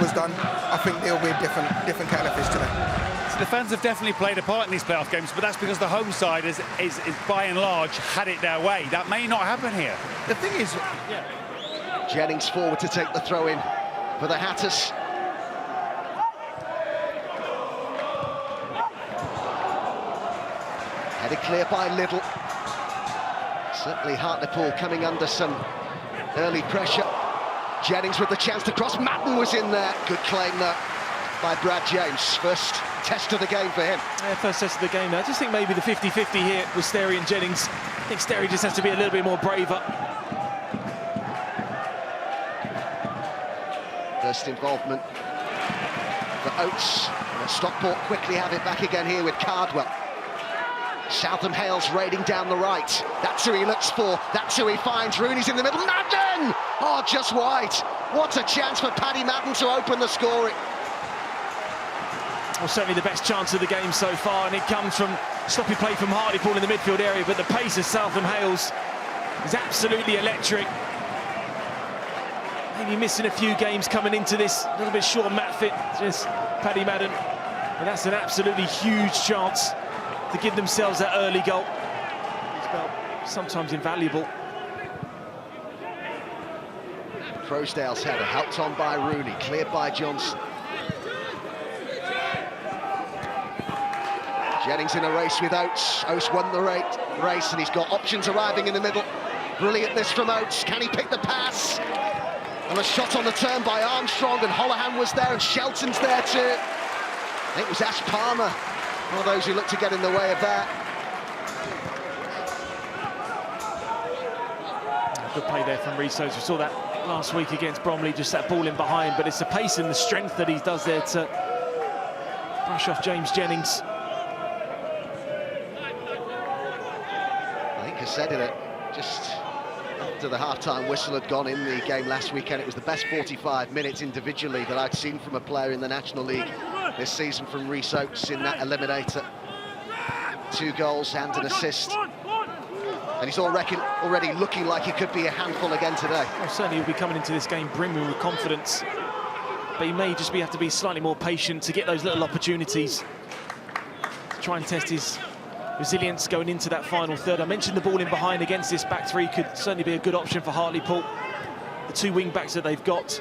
was done, I think it'll be a different kettle of fish today. So the fans have definitely played a part in these playoff games, but that's because the home side is by and large had it their way. That may not happen here. The thing is, Jennings forward to take the throw in for the Hatters. Headed clear by Little. Certainly Hartlepool coming under some early pressure. Jennings with the chance to cross. Madden was in there. Good claim there by Brad James. First test of the game for him. Yeah, first test of the game. I just think maybe the 50-50 here with Sterry and Jennings. I think Sterry just has to be a little bit more braver. First involvement for Oates. Stockport quickly have it back again here with Cardwell. Southam Hales raiding down the right. That's who he looks for. That's who he finds. Rooney's in the middle. Madden! Oh, just wide. What a chance for Paddy Madden to open the scoring. Well, certainly the best chance of the game so far, and it comes from sloppy play from Hartlepool in the midfield area, but the pace of Southam Hales is absolutely electric. Maybe missing a few games coming into this, a little bit short on mat fit, just Paddy Madden. But that's an absolutely huge chance to give themselves that early goal. It's sometimes invaluable. Croasdale's header, helped on by Rooney, cleared by Johnson. Jennings in a race with Oates. Oates won the race and he's got options arriving in the middle. Brilliant this from Oates. Can he pick the pass? And a shot on the turn by Armstrong, and Holohan was there and Shelton's there too. I think it was Ash Palmer, one of those who looked to get in the way of that. Good play there from Rees. We saw that last week against Bromley, just that ball in behind, but it's the pace and the strength that he does there to brush off James Jennings. I think I said it just after the half-time whistle had gone in the game last weekend. It was the best 45 minutes individually that I'd seen from a player in the National League this season from Rees Oates in that eliminator. 2 goals and an assist. And he's already looking like he could be a handful again today. Well, certainly he'll be coming into this game brimming with confidence, but he may just have to be slightly more patient to get those little opportunities to try and test his resilience going into that final third. I mentioned the ball in behind against this back three could certainly be a good option for Hartlepool. The 2 wing backs that they've got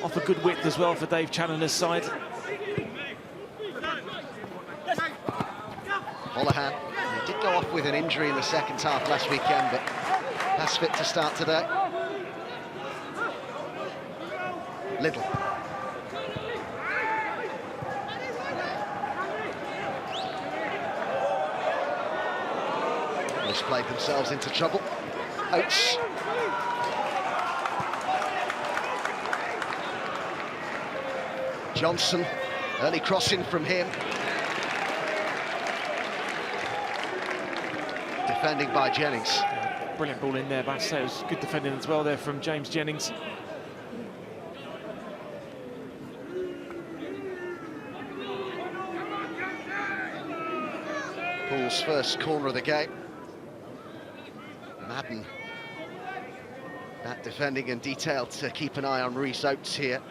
offer good width as well for Dave Challoner's side. Holohan, he did go off with an injury in the second half last weekend, but that's fit to start today. Little. Played themselves into trouble. Oates. Johnson, early crossing from him. Defending by Jennings. Brilliant ball in there, but I'd say it was good defending as well there from James Jennings. Pool's first corner of the game. Madden, that defending and detail to keep an eye on Rees Oates here.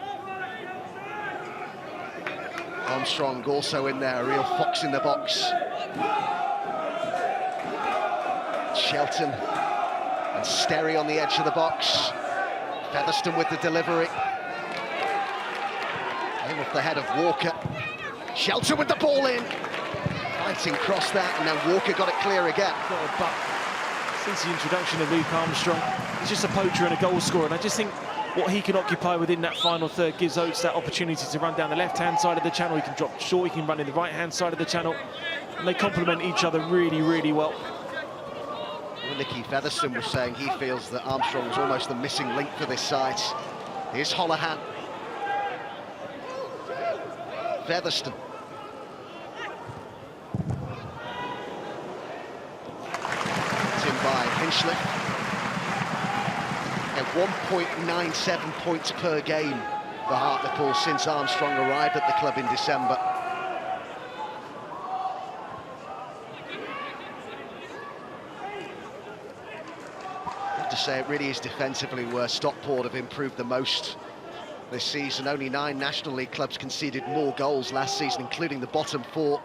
Armstrong also in there, a real fox in the box. Shelton and Sterry on the edge of the box. Featherstone with the delivery. Aim off the head of Walker. Shelton with the ball in. Fighting cross that, and then Walker got it clear again. But since the introduction of Luke Armstrong, he's just a poacher and a goal scorer, and I just think what he can occupy within that final third gives Oates that opportunity to run down the left-hand side of the channel. He can drop short, he can run in the right-hand side of the channel, and they complement each other really, really well. Well, Nicky Featherstone was saying he feels that Armstrong was almost the missing link for this side. Here's Holohan. Featherstone. By Hinchliffe. At 1.97 points per game for Hartlepool since Armstrong arrived at the club in December. I have to say it really is defensively where Stockport have improved the most this season. Only 9 National League clubs conceded more goals last season, including the bottom 4.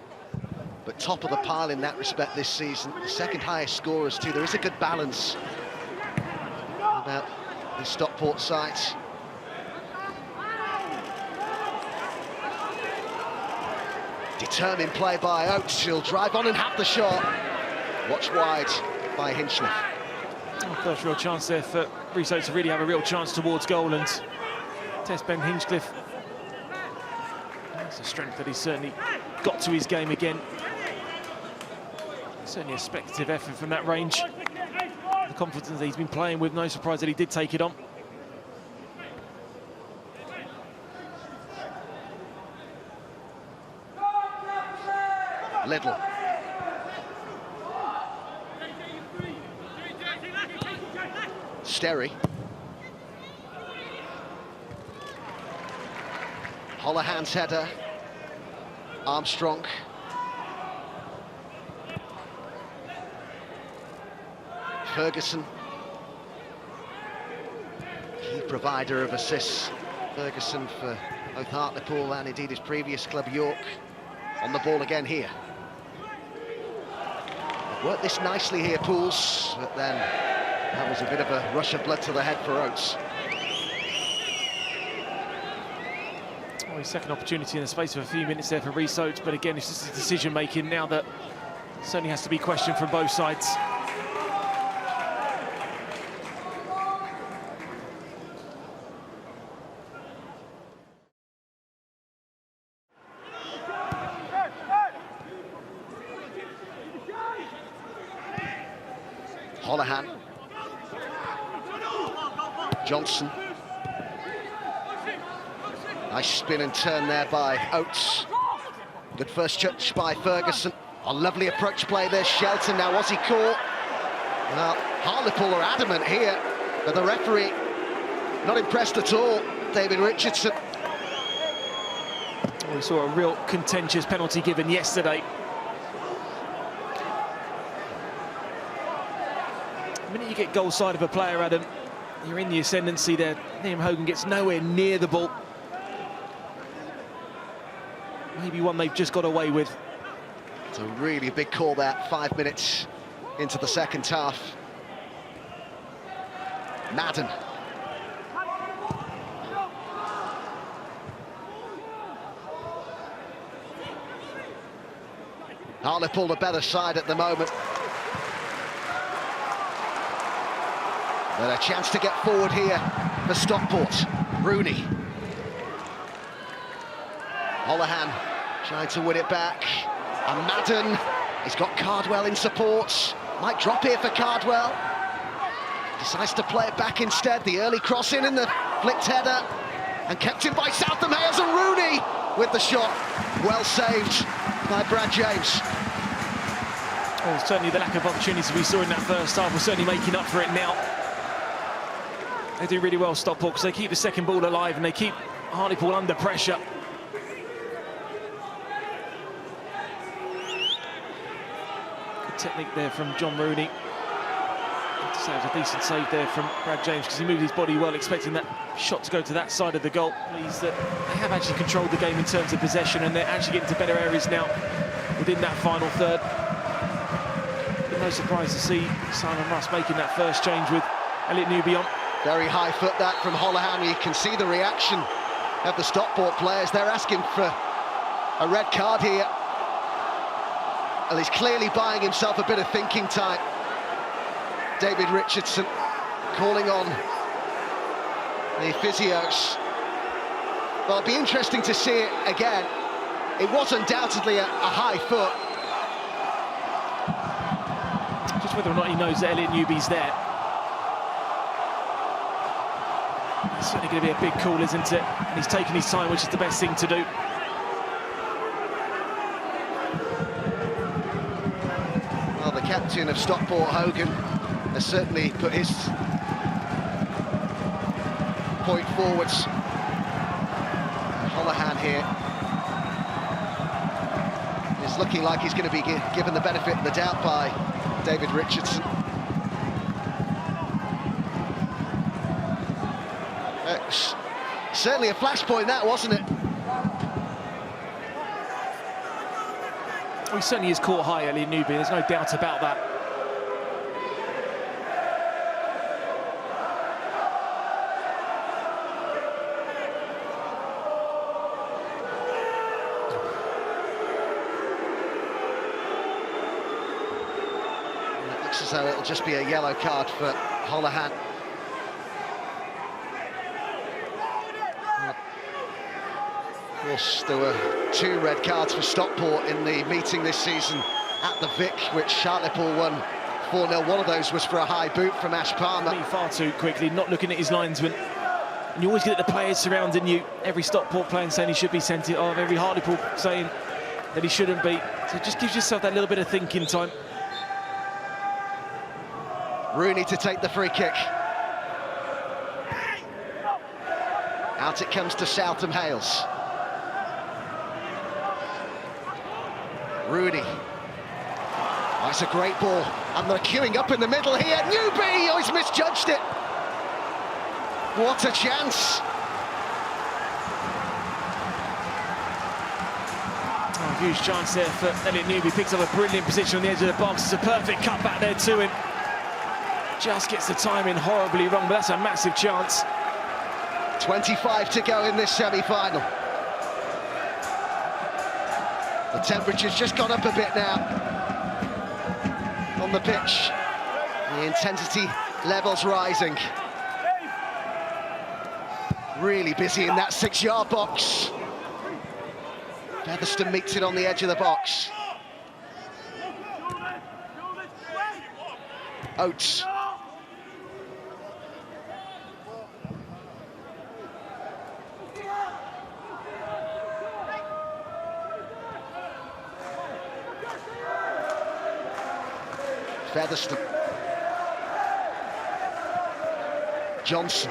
But top of the pile in that respect this season. The second highest scorers too. There is a good balance about the Stockport side. Determined play by Oates. He'll drive on and have the shot. Watch wide by Hinchcliffe. First real chance there for Riso to really have a real chance towards goal, and test Ben Hinchcliffe. It's a strength that he's certainly got to his game again. Certainly a speculative effort from that range. The confidence that he's been playing with, no surprise that he did take it on. Little. Sterry. Holohan's header. Armstrong. Ferguson. Key provider of assists. Ferguson for both Hartlepool and indeed his previous club York. On the ball again here. Worked this nicely here, Pools, but then that was a bit of a rush of blood to the head for Oates. Well, his second opportunity in the space of a few minutes there for Rhys Oates, but again, it's just a decision-making now that certainly has to be questioned from both sides. Holohan. Johnson. Nice spin and turn there by Oates. Good first touch by Ferguson. A lovely approach play there, Shelton. Now, was he caught? Well, Hartlepool are adamant here, but the referee not impressed at all. David Richardson. We saw a real contentious penalty given yesterday. The minute you get goal side of a player, Adam, you're in the ascendancy there. Liam Hogan gets nowhere near the ball. Maybe one they've just got away with. It's a really big call there, 5 minutes into the second half. Madden. Hartlepool the better side at the moment. But a chance to get forward here for Stockport. Rooney. Holohan trying to win it back. And Madden, he's got Cardwell in support. Might drop here for Cardwell. Decides to play it back instead. The early cross in and the flicked header. And kept in by Southam Hayes, and Rooney with the shot. Well saved by Brad James. Well, certainly the lack of opportunities we saw in that first half, we're certainly making up for it now. They do really well, Stockport, because they keep the second ball alive and they keep Hartlepool under pressure. Good technique there from John Rooney. I have to say it was a decent save there from Brad James, because he moved his body well, expecting that shot to go to that side of the goal. Pleased that they have actually controlled the game in terms of possession, and they're actually getting to better areas now within that final third. But no surprise to see Simon Russ making that first change with Elliot Newby on. Very high foot that from Holohan. You can see the reaction of the Stockport players. They're asking for a red card here. And he's clearly buying himself a bit of thinking time. David Richardson calling on the physios. Well, it'll be interesting to see it again. It was undoubtedly a high foot. Just whether or not he knows that Elliot Newby's there. It's certainly going to be a big call, isn't it? And he's taking his time, which is the best thing to do. Well, the captain of Stockport, Hogan, has certainly put his point forwards. Holohan here is looking like he's going to be given the benefit of the doubt by David Richardson. Certainly a flashpoint, that, wasn't it? Well, he certainly is caught high, Elliot Newby, there's no doubt about that. It looks as though it'll just be a yellow card for Holohan. Of course, there were 2 red cards for Stockport in the meeting this season at the Vic, which Hartlepool won 4-0. One of those was for a high boot from Ash Palmer. Far too quickly, not looking at his linesman. And you always get the players surrounding you. Every Stockport player saying he should be sent it off, every Hartlepool saying that he shouldn't be. So it just gives yourself that little bit of thinking time. Rooney to take the free kick. Out it comes to Southam Hales. Rooney. Oh, it's a great ball. And they're queuing up in the middle here. Newby! Oh, he's misjudged it. What a chance. Oh, huge chance there for Elliot Newby. Picks up a brilliant position on the edge of the box. It's a perfect cut back there to him. Just gets the timing horribly wrong, but that's a massive chance. 25 to go in this semi-final. The temperature's just gone up a bit now on the pitch. The intensity levels rising. Really busy in that 6-yard box. Featherstone meets it on the edge of the box. Oates. Featherstone. Johnson.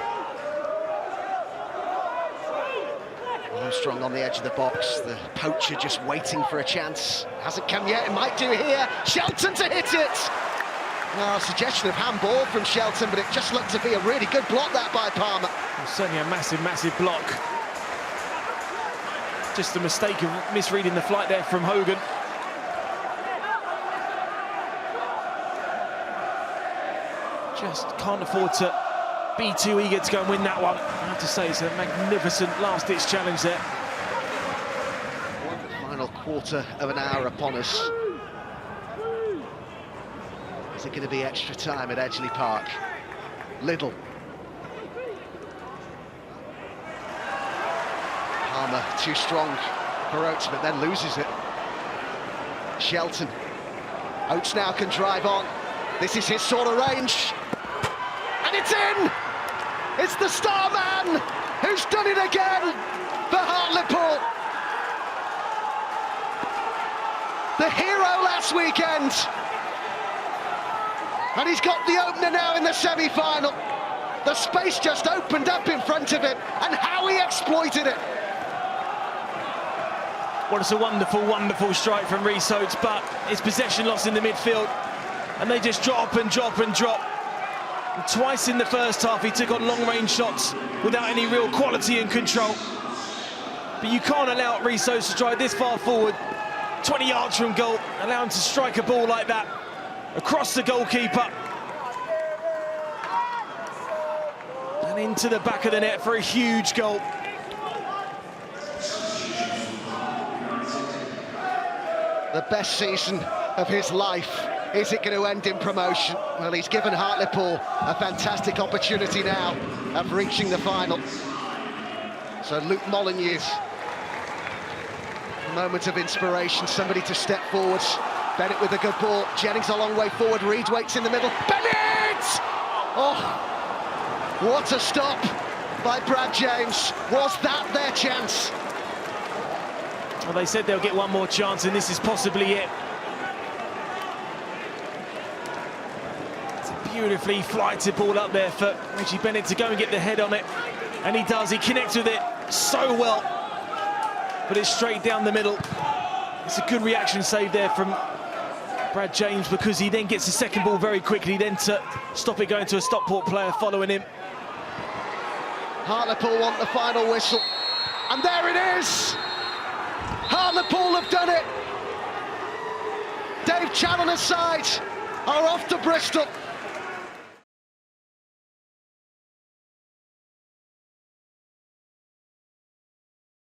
Armstrong on the edge of the box. The poacher just waiting for a chance. Hasn't come yet, it might do here. Shelton to hit it! Well, a suggestion of handball from Shelton, but it just looked to be a really good block that by Palmer. Well, certainly a massive, massive block. Just a mistake of misreading the flight there from Hogan. Just can't afford to be too eager to go and win that one. I have to say, it's a magnificent last-ditch challenge there. The final quarter of an hour upon us. Is it going to be extra time at Edgeley Park? Liddell. Palmer too strong for Oates, but then loses it. Shelton. Oates now can drive on. This is his sort of range. And it's in! It's the star man who's done it again for Hartlepool. The hero last weekend. And he's got the opener now in the semi-final. The space just opened up in front of him, and how he exploited it. Well, it's a wonderful, wonderful strike from Rhys Oates, but it's possession loss in the midfield, and they just drop and drop and drop. And twice in the first half, he took on long-range shots without any real quality and control. But you can't allow Rhys Oates to drive this far forward, 20 yards from goal, allow him to strike a ball like that across the goalkeeper. And into the back of the net for a huge goal. The best season of his life. Is it going to end in promotion? Well, he's given Hartlepool a fantastic opportunity now of reaching the final. So Luke Molyneux's moment of inspiration, somebody to step forwards. Bennett with a good ball. Jennings a long way forward. Reed waits in the middle. Bennett! Oh, what a stop by Brad James. Was that their chance? Well, they said they'll get one more chance, and this is possibly it. It's a beautifully flighted ball up there for Richie Bennett to go and get the head on it. And he does. He connects with it so well. But it's straight down the middle. It's a good reaction save there from Brad James, because he then gets the second ball very quickly, then to stop it going to a Stockport player following him. Hartlepool want the final whistle. And there it is! Hartlepool have done it! Dave Challoner's side are off to Bristol.